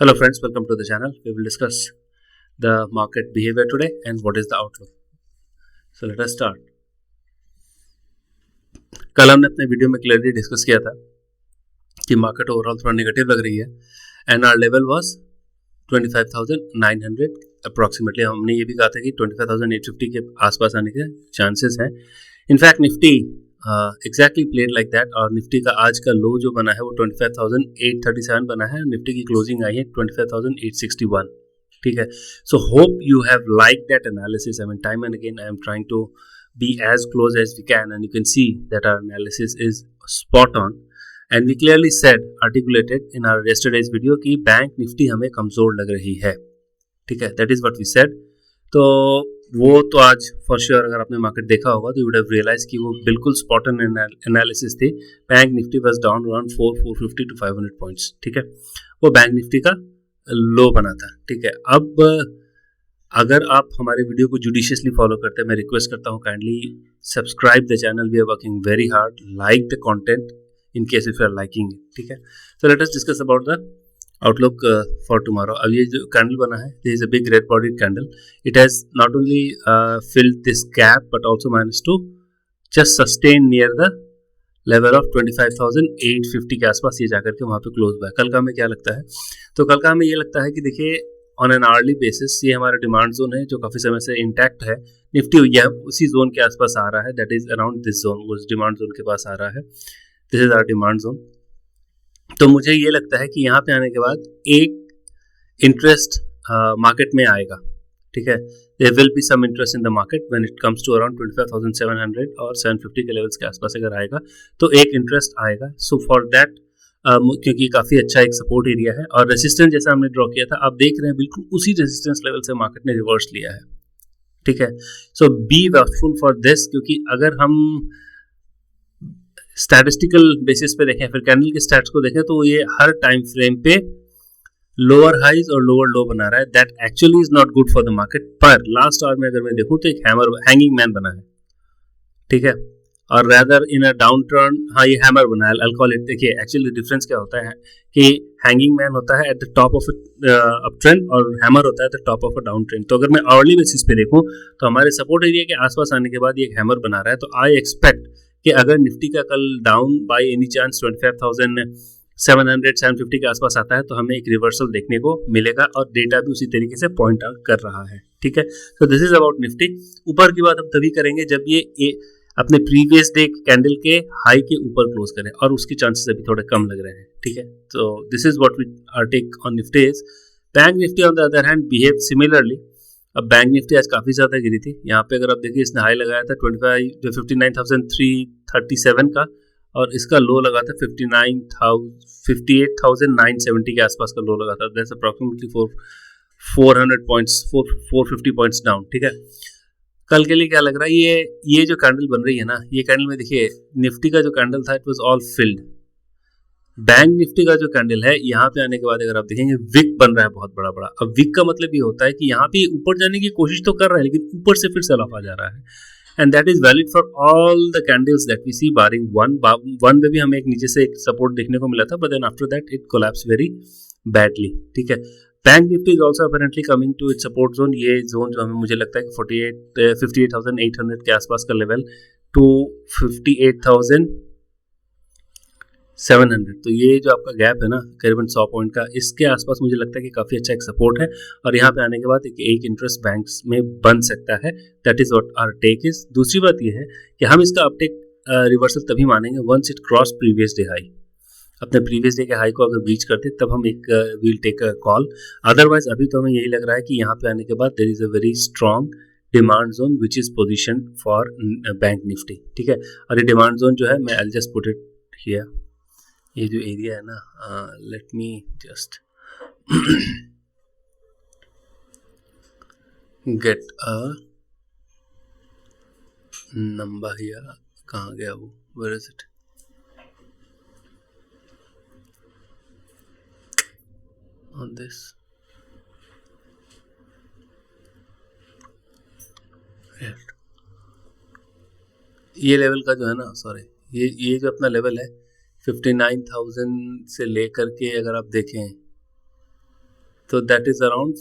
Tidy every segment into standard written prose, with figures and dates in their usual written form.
Hello friends, welcome to the channel. We will discuss the market behavior today and what is the outlook. So let us start. कल हमने अपने video में clearly discuss किया था कि market overall थोड़ा negative लग रही है and our level was 25,900 approximately. हमने ये भी कहा था कि 25,850 के आसपास आने के चांसेस हैं. In fact Nifty exactly played like that और निफ्टी का आज का लो जो बना है वो 25,837 बना है. निफ्टी की क्लोजिंग आई है 25,861. ठीक है. So hope you have like that analysis. I mean time and again I am trying to be as close as we can, and you can see that our analysis is spot on, and we clearly said, articulated in our yesterday's video कि bank Nifty हमें कमज़ोर लग रही है. ठीक है, that is what we said. तो वो तो आज फॉर श्योर अगर आपने मार्केट देखा होगा तो यू वुड हैव रियलाइज कि वो बिल्कुल स्पॉट ऑन एनालिसिस थी. Bank Nifty was down around 450 to 500 points. ठीक है, वो बैंक निफ्टी का लो बना था. ठीक है, अब अगर आप हमारे वीडियो को जुडिशियसली फॉलो करते हैं, मैं रिक्वेस्ट करता हूँ kindly subscribe the channel. We are working very hard. Like the content in case if you are liking it. ठीक है, so let us discuss about the outlook for tomorrow. अब ये जो कैंडल बना है, this is a big red bodied candle. It has not only filled this gap but also manage to just sustain near the level of 25,850 के आसपास ये जाकर के वहाँ पे क्लोज हुआ है. कल का हमें क्या लगता है? तो कल का हमें ये लगता है कि देखिए ऑन एन आवर्ली बेसिस ये हमारा डिमांड जोन है जो काफ़ी समय से इंटैक्ट है. निफ्टी यह उसी जोन के आसपास आ रहा है, that is around this zone. उस डिमांड जोन के पास आ रहा है. This is our demand zone. तो मुझे ये लगता है कि यहाँ पे आने के बाद एक इंटरेस्ट मार्केट में आएगा. ठीक है, there will be some interest in the market when it comes to around 25,700 और 750 के लेवल्स के आसपास अगर आएगा तो एक इंटरेस्ट आएगा. सो फॉर दैट क्योंकि काफ़ी अच्छा एक सपोर्ट एरिया है और रेजिस्टेंस जैसा हमने ड्रॉ किया था आप देख रहे हैं बिल्कुल उसी रेजिस्टेंस लेवल से मार्केट ने रिवर्स लिया है. ठीक है, सो बी वॉचफुल फॉर दिस, क्योंकि अगर हम स्टैटिस्टिकल बेसिस पे देखें, फिर कैंडल के स्टैट्स को देखें तो ये हर टाइम फ्रेम पे लोअर हाइज और लोअर लो बना रहा है. That actually is not good for the market. पर लास्ट आवर में अगर मैं देखूँ तो एक हैंगिंग मैन बना है. ठीक है, और rather in a down turn, हाँ ये हैमर बना है. अल्कोहल. देखिए एक्चुअली डिफरेंस क्या होता है कि हैंगिंग मैन होता है at the top of up trend और हैमर होता है at the top of a down trend. तो अगर मैं आवरली बेसिस पे देखूँ तो हमारे सपोर्ट एरिया के आसपास आने के बाद ये एक हैमर बना रहा है. तो आई एक्सपेक्ट कि अगर निफ्टी का कल डाउन बाय एनी चांस 25,700 750 के आसपास आता है तो हमें एक रिवर्सल देखने को मिलेगा और डेटा भी उसी तरीके से पॉइंट आउट कर रहा है. ठीक है, तो दिस इज अबाउट निफ्टी. ऊपर की बात हम तभी करेंगे जब ये अपने प्रीवियस डे कैंडल के हाई के ऊपर क्लोज करें और उसके चांसेस अभी थोड़े कम लग रहे हैं. ठीक है, तो this is what we are take on Nifty. Is bank Nifty on the other hand behave similarly. अब बैंक निफ्टी आज काफ़ी ज़्यादा गिरी थी. यहाँ पे अगर आप देखिए इसने हाई लगाया था 59,337 का और इसका लो लगा था 58,970 के आसपास का लो लगा था. That's approximately 400 points 450 points down. ठीक है, कल के लिए क्या लग रहा है, ये जो कैंडल बन रही है ना, ये कैंडल में देखिए निफ्टी का जो कैंडल था it was all field. Bank Nifty का जो कैंडल है यहाँ पे आने के बाद अगर आप देखेंगे विक बन रहा है बहुत बड़ा बड़ा. अब विक का मतलब ये होता है कि यहाँ पे ऊपर जाने की कोशिश तो कर रहा है लेकिन ऊपर से फिर सेल ऑफ आ जा रहा है. And that is valid for all the candles that we see barring one में भी हमें एक नीचे से एक सपोर्ट देखने को मिला था but then after that it collapse very badly. ठीक है, bank Nifty is also apparently coming to it support zone. ये जोन जो हमें मुझे लगता है कि 58,800 के आसपास का लेवल टू 58,700. तो ये जो आपका गैप है ना करीबन 100 पॉइंट का, इसके आसपास मुझे लगता है कि काफ़ी अच्छा एक सपोर्ट है और यहाँ पे आने के बाद एक इंटरेस्ट बैंक्स में बन सकता है. That is what our take is. दूसरी बात ये है कि हम इसका अपटेक रिवर्सल तभी मानेंगे once it cross previous day high. अपने प्रीवियस डे के हाई को अगर रीच करते तब हम एक we'll take a call. Otherwise अभी तो हमें यही लग रहा है कि यहाँ पे आने के बाद there is a very strong demand zone which is position for bank Nifty. ठीक है, और ये डिमांड जोन जो है मैं I just put it here. ये जो एरिया है ना, let me just get a number here. कहाँ गया वो, where is it? On this ये लेवल का जो है ना, सॉरी, ये जो अपना लेवल है 59,000 से लेकर के अगर आप देखें तो दैट इज अराउंड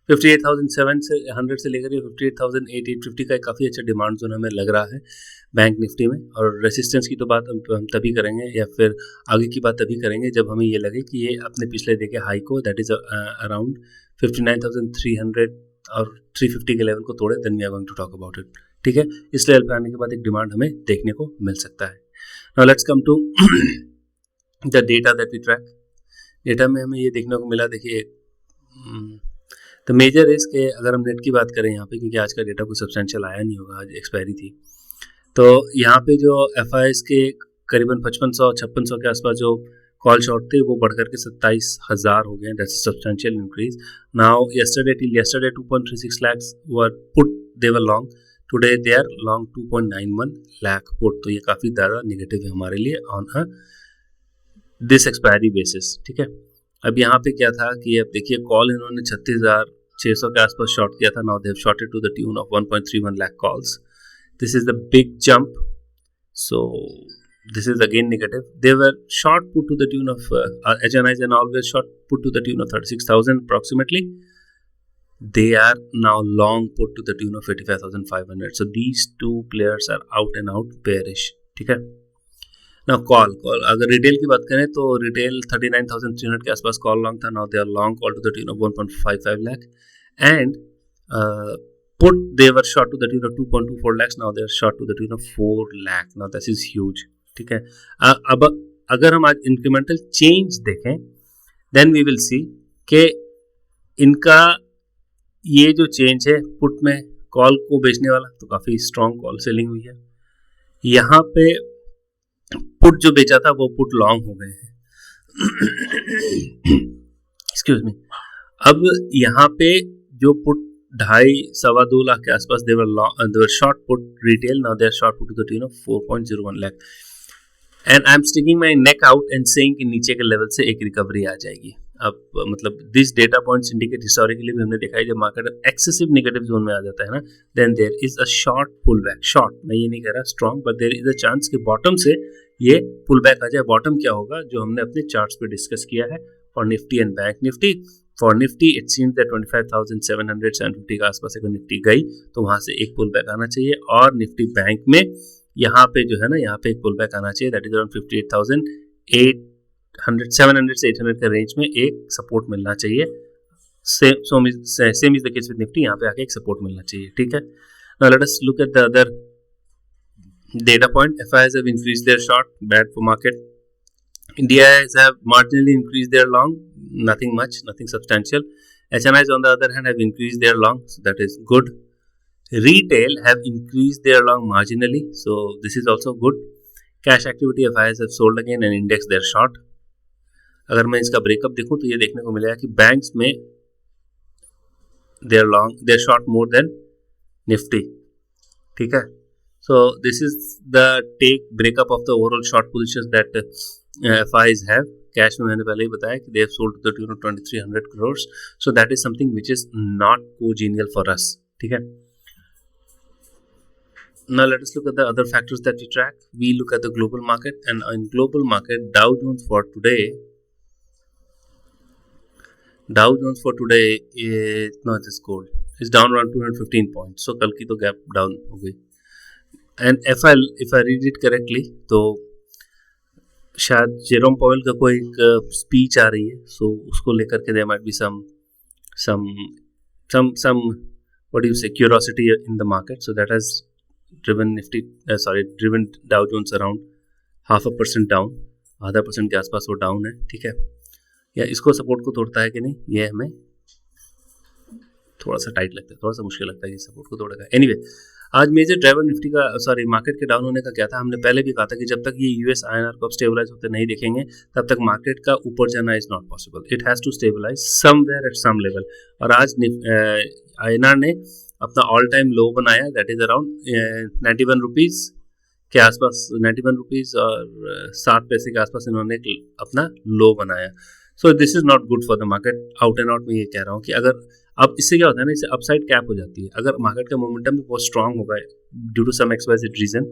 58,700 से लेकर 58,850 का काफ़ी अच्छा डिमांड जोन हमें लग रहा है बैंक निफ्टी में। और रेसिस्टेंस की तो बात हम तभी करेंगे या फिर आगे की बात तभी करेंगे जब हमें ये लगे कि ये अपने पिछले देखे हाई को दैट इज अराउंड 59,300 और 350 के लेवल को तोड़े, then we are going to talk about it. ठीक है, इस लेवल पे आने के बाद एक डिमांड हमें देखने को मिल सकता है। Now let's come to the data that we track. Data में हमें ये देखने को मिला, देखिए तो मेजर इज के अगर हम नेट की बात करें यहाँ पे, क्योंकि आज का डेटा कोई सब्सटेंशियल आया नहीं होगा, आज एक्सपायरी थी, तो यहाँ पे जो एफ के करीबन 5500-5600 के आसपास जो कॉल शॉर्ट थे वो बढ़कर के 27,000 हो गए। That's substantial increase. Now yesterday till yesterday 2.36 lakhs were put, they were long, today they are long 2.91 lakh put. तो ये काफ़ी ज़्यादा नेगेटिव है हमारे लिए on a this expiry basis. ठीक है, अब यहाँ पे क्या था कि अब देखिए कॉल इन्होंने 36,600 के आसपास शॉर्ट किया था। Now they have shorted to the tune of 1.31 lakh calls. This is the big jump, so this is again negative. They were short put to the tune of HNIs and always short put to the tune of 36,000 approximately. They are now long put to the tune of 85,500. So these two players are out and out bearish. ठीक है, now call अगर retail की बात करें तो retail 39,300 के आसपास call long था। now they are long call to the tune of 1.55 lakh and put they were short to the tune of 2.24 lakhs. now they are short to the tune of 4 lakh. now this is huge. ठीक है, अब अगर हम आज incremental change देखें then we will see कि इनका ये जो चेंज है पुट में कॉल को बेचने वाला, तो काफ़ी स्ट्रॉन्ग कॉल सेलिंग हुई है। यहाँ पे पुट जो बेचा था वो पुट लॉन्ग हो गए हैं। Excuse me. अब यहाँ पे जो पुट 2.5-2.25 लाख के आसपास there were short put retail, now they are short put to the tune of 4.01 lakh and I am sticking my neck out and saying कि नीचे के लेवल से एक रिकवरी आ जाएगी। अब मतलब this data points indicate historically भी हमने देखा है जब मार्केट एक्सेसिव नेगेटिव जोन में आ जाता है ना, then there is a short pull back. Short मैं ये नहीं कह रहा strong, but there is a chance कि बॉटम से ये पुल बैक आ जाए। बॉटम क्या होगा जो हमने अपने चार्ट्स पे डिस्कस किया है for Nifty and bank Nifty. For Nifty it seems that 25,700-750 के आसपास अगर निफ्टी गई तो वहां से एक पुल बैक आना चाहिए, और निफ्टी बैंक में यहाँ पे जो है ना, यहाँ पे एक पुल बैक आना चाहिए, दैट इज अराउंड 58,800 700 से 800 के रेंज में एक सपोर्ट मिलना चाहिए। Same is the case with Nifty, यहाँ पे आके एक सपोर्ट मिलना चाहिए। ठीक है, now let us look at the other data point. FIs have increased their short, bad for market. DIs have marginally increased their long, nothing much, nothing substantial. HNIs on the other hand have increased their long, so that is good. Retail have increased their long marginally, so this is also good. Cash activity FIs have sold again and indexed their short. अगर मैं इसका breakup देखूं तो ये देखने को मिलेगा कि बैंक्स में they are long, they are short more than Nifty. ठीक है, so this is the take breakup of the overall short positions that FIs have. Cash में मैंने पहले ही बताया कि they have sold to the tune of 2,300 crores. So that is something which is not congenial for us. ठीक है. Now let us look at the other factors that we track. We look at the global market, and in global market, Dow Jones for today is not just gold. It's down around 215 points. So कल की तो gap down हो गई. And if I read it correctly, तो शायद Jerome Powell का कोई एक स्पीच आ रही है, so उसको लेकर के there might be some what do you say, curiosity in the market, so that has driven driven Dow Jones around 0.5% down, 0.5% के आसपास वो डाउन है। ठीक है, या इसको सपोर्ट को तोड़ता है कि नहीं, ये हमें थोड़ा सा टाइट लगता है, थोड़ा सा मुश्किल लगता है कि सपोर्ट को तोड़ेगा। एनीवे, आज मेजर ड्राइवर निफ्टी का मार्केट के डाउन होने का क्या था, हमने पहले भी कहा था कि जब तक ये यूएस आईएनआर को स्टेबलाइज होते नहीं देखेंगे तब तक मार्केट का ऊपर जाना is not possible. It has to stabilize somewhere at some level, और आज आईएनआर ने अपना ऑल टाइम लो बनाया, दैट इज अराउंड 91 रुपीज़ के आसपास, 91 रुपीज़ और 7 पैसे के आसपास इन्होंने अपना लो बनाया। So this is not good for the market. Out and out में ये कह रहा हूँ कि अगर अब इससे क्या होता है ना, इससे अपसाइड कैप हो जाती है। अगर मार्केट का मोमेंटम भी बहुत स्ट्रांग होगा due to some XYZ reason,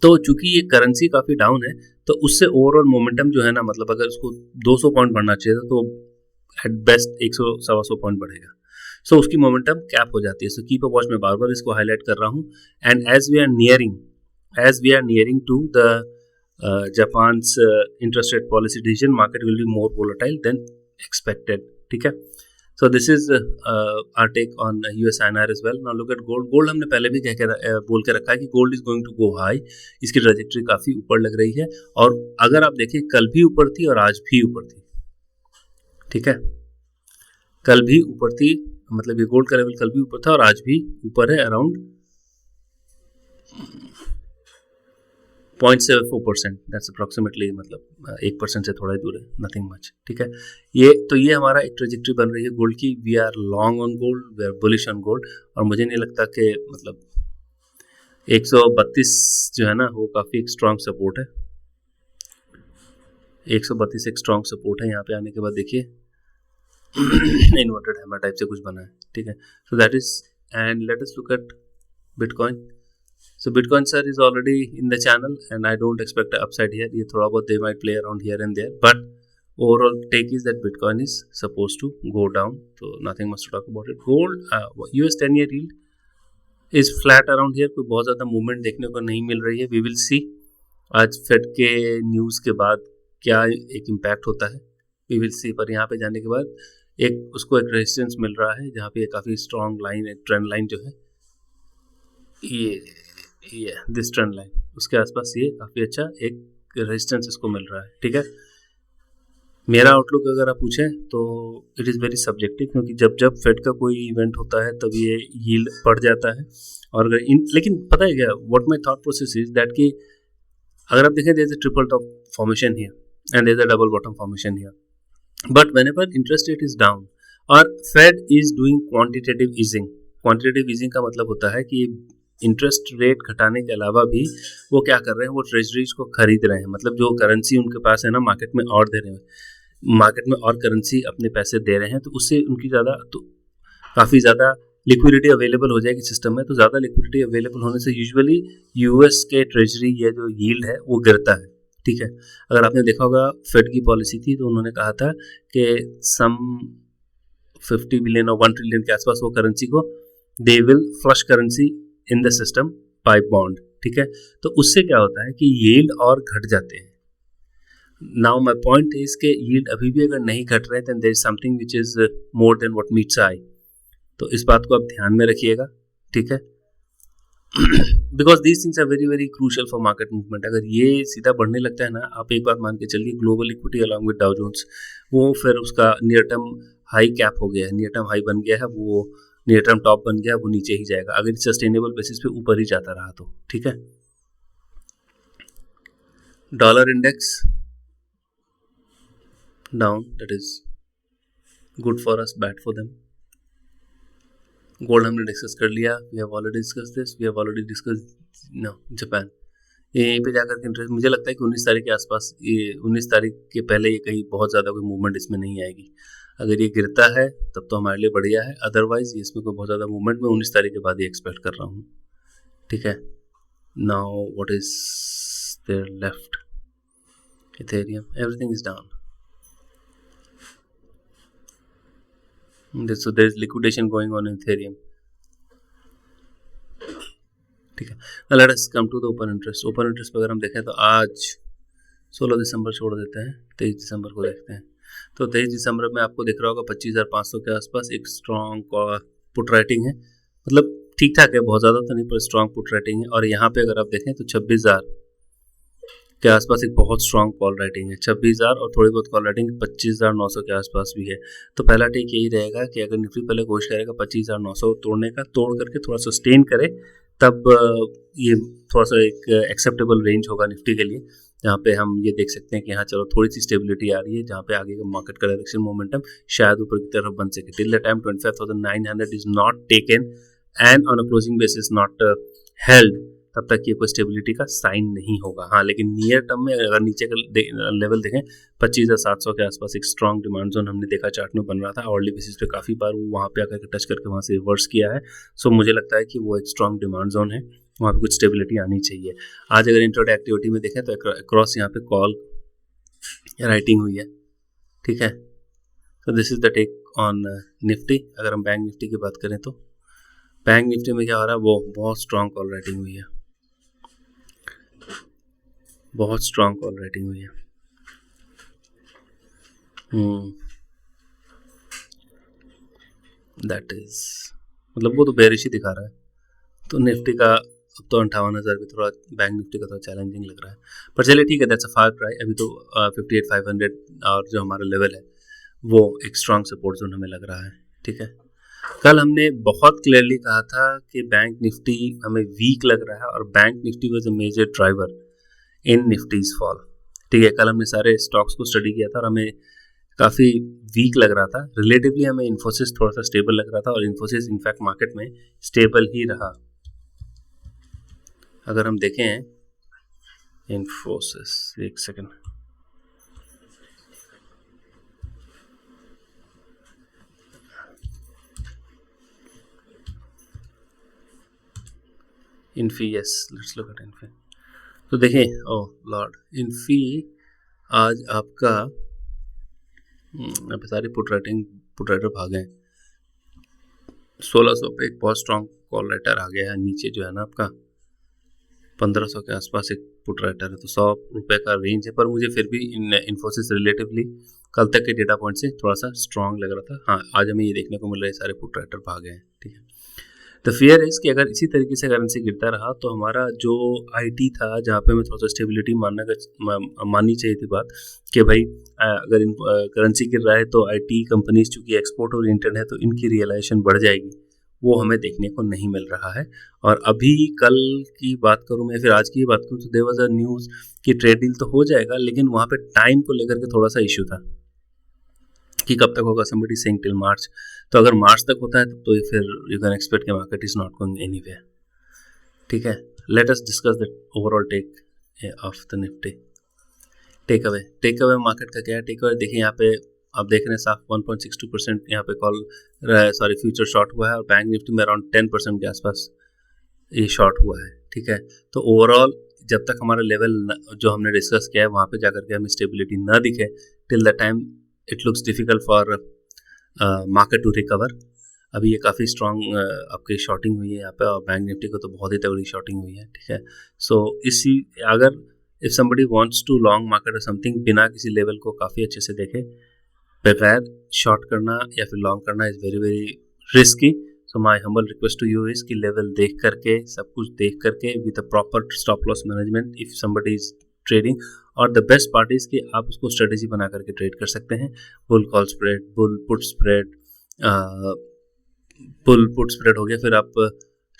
तो चूंकि ये करेंसी काफ़ी डाउन है तो उससे ओवरऑल मोमेंटम जो है ना, मतलब अगर उसको 200 पॉइंट बढ़ना चाहिए था तो एट बेस्ट 100-125 पॉइंट बढ़ेगा। सो उसकी मोमेंटम कैप हो जाती है। सो कीप अ वॉच में बार बार इसको हाईलाइट कर रहा हूँ। And as we are nearing to the Japan's interest rate policy decision, market will be more volatile than expected. ठीक है, so this is our take on US INR as well. Now look at gold. Gold हमने पहले भी बोल के रखा है कि gold is going to go high. इसकी ट्रैजेक्टरी काफ़ी ऊपर लग रही है, और अगर आप देखें कल भी ऊपर थी और आज भी ऊपर थी। ठीक है, कल भी ऊपर थी, मतलब ये गोल्ड का लेवल कल भी ऊपर था और आज भी ऊपर है अराउंड 0.74%। दैट्स अप्रॉक्सीमेटली, मतलब 1% से थोड़ा ही दूर है, नथिंग मच। ठीक है, ये हमारा एक ट्रेजेक्ट्री बन रही है गोल्ड की। We are long on gold, we are bullish on gold, और मुझे नहीं लगता कि मतलब 132 जो है ना वो काफ़ी एक स्ट्रॉन्ग सपोर्ट है। 132 एक स्ट्रॉन्ग सपोर्ट है। यहाँ पे आने के बाद देखिए इन्वर्टेड हैमर टाइप से कुछ बना है। ठीक है, so that is, and let us look at bitcoin. So Bitcoin sir is already in the channel and I don't expect an upside here. ये थोड़ा बहुत they might play around here and there, but overall take is that Bitcoin is supposed to go down, so nothing much to talk about it. Gold, US 10-year yield is flat around here, कोई बहुत ज़्यादा movement देखने को नहीं मिल रही है। We will see आज fade के न्यूज़ के बाद क्या एक इम्पैक्ट होता है, we will see। पर यहाँ पे जाने के बाद उसको एक रेजिस्टेंस मिल रहा है, जहाँ पे काफ़ी स्ट्रॉन्ग लाइन, एक ट्रेंड लाइन जो है ये दिस ट्रेंड लाइन, उसके आसपास ये काफ़ी अच्छा एक रेजिस्टेंस इसको मिल रहा है। ठीक है, मेरा आउटलुक अगर आप पूछें तो इट इज़ वेरी सब्जेक्टिव, क्योंकि जब फेड का कोई इवेंट होता है तब ये यील्ड बढ़ जाता है। और अगर लेकिन पता है क्या, what my thought process is that कि अगर आप देखें there is a triple top formation here and there is a double bottom formation here, but whenever interest rate is down और Fed is doing quantitative easing. Quantitative easing का मतलब होता है कि इंटरेस्ट रेट घटाने के अलावा भी वो क्या कर रहे हैं, वो ट्रेजरीज को खरीद रहे हैं। मतलब जो करेंसी उनके पास है ना, मार्केट में और दे रहे हैं, मार्केट में और करेंसी अपने पैसे दे रहे हैं, तो उससे उनकी काफ़ी ज़्यादा लिक्विडिटी अवेलेबल हो जाएगी सिस्टम में। तो ज़्यादा लिक्विडिटी अवेलेबल होने से यूजुअली US के ट्रेजरी या जो यील्ड है वो गिरता है। ठीक है, अगर आपने देखा होगा फेड की पॉलिसी थी तो उन्होंने कहा था कि सम 50 बिलियन और 1 ट्रिलियन के आसपास वो करेंसी को they will flush currency in the system by bond. ठीक है, तो उससे क्या होता है कि यील्ड और घट जाते हैं। नाउ माय पॉइंट इज के यील्ड अभी भी अगर नहीं घट रहे then there is something which is more than what meets eye. तो इस बात को आप ध्यान में रखिएगा। ठीक है, because these things are very very crucial for market movement. अगर ये सीधा बढ़ने लगता है ना, आप एक बात मान के चलिए, global equity along with Dow Jones वो फिर उसका नियर टर्म हाई कैप हो गया है, नियर टर्म हाई बन गया है, वो नियर टर्म टॉप बन गया, वो नीचे ही जाएगा अगर सस्टेनेबल बेसिस पे ऊपर ही जाता रहा तो। ठीक है, dollar index down, that is good for us, bad for them. Gold हमने डिस्कस कर लिया, we have already discuss this, we have already discuss no Japan. यहीं पे जाकर के इंटरेस्ट, मुझे लगता है कि 19 तारीख के आसपास, ये 19 तारीख के पहले ये कहीं बहुत ज़्यादा कोई मूवमेंट इसमें नहीं आएगी। अगर ये गिरता है तब तो हमारे लिए बढ़िया है, अदरवाइज इसमें कोई बहुत ज़्यादा मूवमेंट मैं 19 तारीख के बाद ही एक्सपेक्ट कर रहा हूँ। ठीक है, now what is there left, Ethereum, everything is down. So there is liquidation going on in Ethereum. ठीक है, now let us come to the open interest. Open interest पर अगर हम देखें तो आज 16 दिसंबर छोड़ देते हैं, 23 दिसंबर को देखते हैं। तो 23 दिसंबर में आपको दिख रहा होगा 25,500 के आसपास एक स्ट्रॉन्ग पुट राइटिंग है, मतलब ठीक ठाक है, बहुत ज़्यादा तो नहीं पर स्ट्रॉन्ग पुट राइटिंग है। और यहाँ पे अगर आप देखें तो 26,000 के आसपास एक बहुत स्ट्रॉन्ग कॉल राइटिंग है, 26,000 और थोड़ी बहुत कॉल राइटिंग 25,900 के आसपास भी है। तो पहला टेक यही रहेगा कि अगर निफ्टी पहले कोशिश करेगा 25,900 तोड़ने का, तोड़ करके थोड़ा सस्टेन करे, तब ये थोड़ा सा एक एक्सेप्टेबल रेंज होगा निफ्टी के लिए, जहाँ पे हम ये देख सकते हैं कि यहाँ चलो थोड़ी सी स्टेबिलिटी आ रही है, जहाँ पे आगे का मार्केट का डायरेक्शन मोमेंटम शायद ऊपर की तरफ बन सके। Till the time 25,900 is not taken and on a closing basis not held, तब तक ये कोई स्टेबिलिटी का साइन नहीं होगा। हाँ, लेकिन नियर टर्म में अगर नीचे का लेवल देखें 25,700 के आसपास एक स्ट्रॉन्ग डिमांड जोन हमने देखा चार्ट में बन रहा था, आवरली बेसिस पे काफ़ी बार वो वहाँ पे आकर टच करके वहाँ से रिवर्स किया है। सो मुझे लगता है कि वो एक स्ट्रॉन्ग डिमांड जोन है, वहाँ पे कुछ स्टेबिलिटी आनी चाहिए। आज अगर इंट्राडे एक्टिविटी में देखें तो अक्रॉस यहाँ पे कॉल राइटिंग हुई है। ठीक है, तो this is the take on Nifty. अगर हम बैंक निफ्टी की बात करें तो बैंक निफ्टी में क्या हो रहा है, वो बहुत स्ट्रॉन्ग कॉल राइटिंग हुई है, बहुत स्ट्रॉन्ग कॉल राइटिंग हुई है। दैट इज मतलब वो तो बेरिश ही दिखा रहा है। तो निफ्टी का अब तो 58,000 भी थोड़ा, बैंक निफ्टी का थोड़ा चैलेंजिंग लग रहा है, पर चलिए ठीक है, दैट्स अ फार क्राई। अभी तो 58,500 और जो हमारा लेवल है वो एक स्ट्रॉन्ग सपोर्ट जोन हमें लग रहा है। ठीक है, कल हमने बहुत क्लियरली कहा था कि बैंक निफ्टी हमें वीक लग रहा है और bank Nifty was a major driver in Nifty's fall. ठीक है, कल हमने सारे स्टॉक्स को स्टडी किया था और हमें काफ़ी वीक लग रहा था रिलेटिवली, हमें इन्फोसिस थोड़ा सा स्टेबल लग रहा था और इन्फोसिस इनफैक्ट मार्केट में स्टेबल ही रहा। अगर हम देखें इन्फोसिस, एक second, Infy, yes let's look at Infy. तो देखें, ओह लॉर्ड, इन्फी आज आपका अब सारी पुट राइटर भागे हैं। 1600 पे एक बहुत स्ट्रॉन्ग कॉल राइटर आ गया है, नीचे जो है ना आपका 1500 के आसपास एक पुट राइटर है, तो 100 रुपये का रेंज है, पर मुझे फिर भी इन्फोसिस रिलेटिवली कल तक के डेटा पॉइंट से थोड़ा सा स्ट्रॉन्ग लग रहा था। हाँ, आज हमें ये देखने को मिल रहा है सारे पुट राइटर भागे हैं। ठीक है, द फियर इज कि अगर इसी तरीके से करेंसी गिरता रहा तो हमारा जो आईटी था, जहाँ पे हमें थोड़ा सा स्टेबिलिटी माननी चाहिए थी बात कि भाई अगर करेंसी गिर रहा है तो आईटी कंपनीज चूँकि एक्सपोर्ट ओरिएंटेड है तो इनकी रियलाइजेशन बढ़ जाएगी, वो हमें देखने को नहीं मिल रहा है। और अभी कल की बात करूँ मैं, फिर आज की बात करूँ, तो देयर वाज अ न्यूज़ कि ट्रेड डील तो हो जाएगा, लेकिन वहाँ पे टाइम को लेकर के थोड़ा सा इशू था कि कब तक होगा। समबडी सेइंग टिल मार्च, तो अगर मार्च तक होता है तो फिर यू कैन एक्सपेक्ट कि market is not going anywhere. ठीक है, let us discuss the overall take of the Nifty. Take away market का क्या है? टेक अवे देखिए, यहाँ पे आप देख रहे हैं साफ 1.62% यहाँ पे कॉल फ्यूचर शॉर्ट हुआ है और बैंक निफ्टी में अराउंड 10% के आसपास ये शॉर्ट हुआ है। ठीक है, तो ओवरऑल जब तक हमारा लेवल जो हमने डिस्कस किया है वहाँ पे जाकर के हमें स्टेबिलिटी ना दिखे, till the time it looks difficult for market to recover. अभी ये काफ़ी स्ट्रॉन्ग आपकी शॉर्टिंग हुई है यहाँ पे, और बैंक निफ्टी को तो बहुत ही तगड़ी शॉर्टिंग हुई है। ठीक है, सो इसी अगर if somebody wants to long market और समथिंग, बिना किसी लेवल को काफ़ी अच्छे से देखे बगैर शॉर्ट करना या फिर लॉन्ग करना is very very risky. So my humble request to you is कि लेवल देख करके, सब कुछ देख करके, with a proper stop loss management if somebody is trading, और द बेस्ट पार्ट इज कि आप उसको स्ट्रेटेजी बना करके ट्रेड कर सकते हैं। Bull call spread, bull put spread, bull put spread हो गया, फिर आप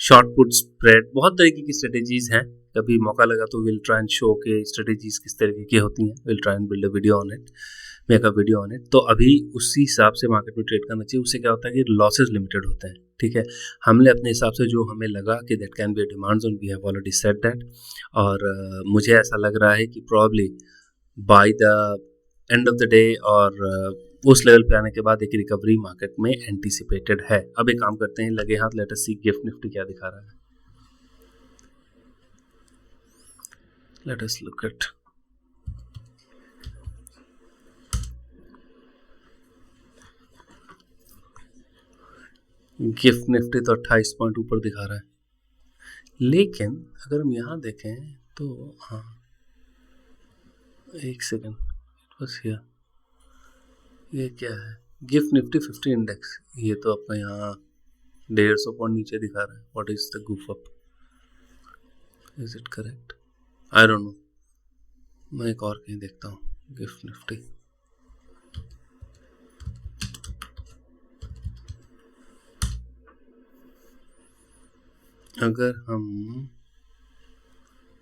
शॉर्ट पुट स्प्रेड, बहुत तरीके की स्ट्रेटेजीज हैं। कभी मौका लगा तो विल ट्राई एंड शो के स्ट्रेटेजीज किस तरीके की होती हैं, will try and build a video on it, make a video on it. तो अभी उसी हिसाब से मार्केट में ट्रेड करना चाहिए। उससे क्या होता है कि लॉसेज लिमिटेड होते हैं। ठीक है, हमने अपने हिसाब से जो हमें लगा कि that can be a demand zone, we have already set that, और मुझे ऐसा लग रहा है कि probably by the end of the day और उस लेवल पे आने के बाद एक रिकवरी मार्केट में एंटीसिपेटेड है। अब एक काम करते हैं, लगे हाथ, लेट अस सी गिफ्ट निफ्टी क्या दिखा रहा है। Let us look at gift Nifty, तो 28 पॉइंट ऊपर दिखा रहा है, लेकिन अगर हम यहाँ देखें तो हाँ, एक सेकेंड, बस ये क्या है? गिफ्ट निफ्टी 50 इंडेक्स, ये तो आपका यहाँ 150 पॉइंट नीचे दिखा रहा है। What is the goof up? Is it correct? I don't know, मैं एक और कहीं देखता हूँ। गिफ्ट निफ्टी अगर हम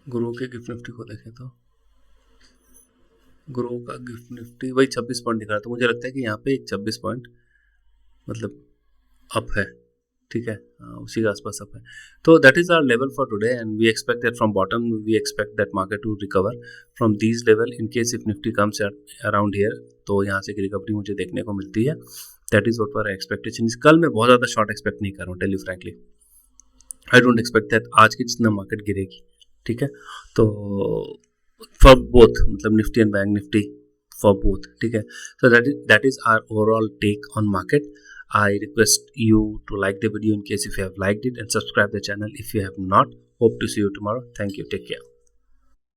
ग्रो के गिफ्ट निफ्टी को देखें तो ग्रो का गिफ्ट निफ्टी वही 26 पॉइंट दिखा रहा है, तो मुझे लगता है कि यहाँ पे एक 26 पॉइंट मतलब अप है। ठीक है, उसी के आसपास अप है। तो that is our level for today and we expect that from bottom, we expect that market to recover from these level. In case if Nifty comes around here, तो यहाँ से एक रिकवरी मुझे देखने को मिलती है। That is what our expectation. कल मैं बहुत ज़्यादा शॉर्ट एक्सपेक्ट नहीं कर रहा हूँ, tell you frankly, I don't expect that आज की जितना मार्केट गिरेगी। ठीक है, तो फॉर बोथ, मतलब Nifty and bank Nifty for both. ठीक है, so that is our overall take on market. I request you to like the video in case if you have liked it, and subscribe the channel if you have not. Hope to see you tomorrow. Thank you. Take care.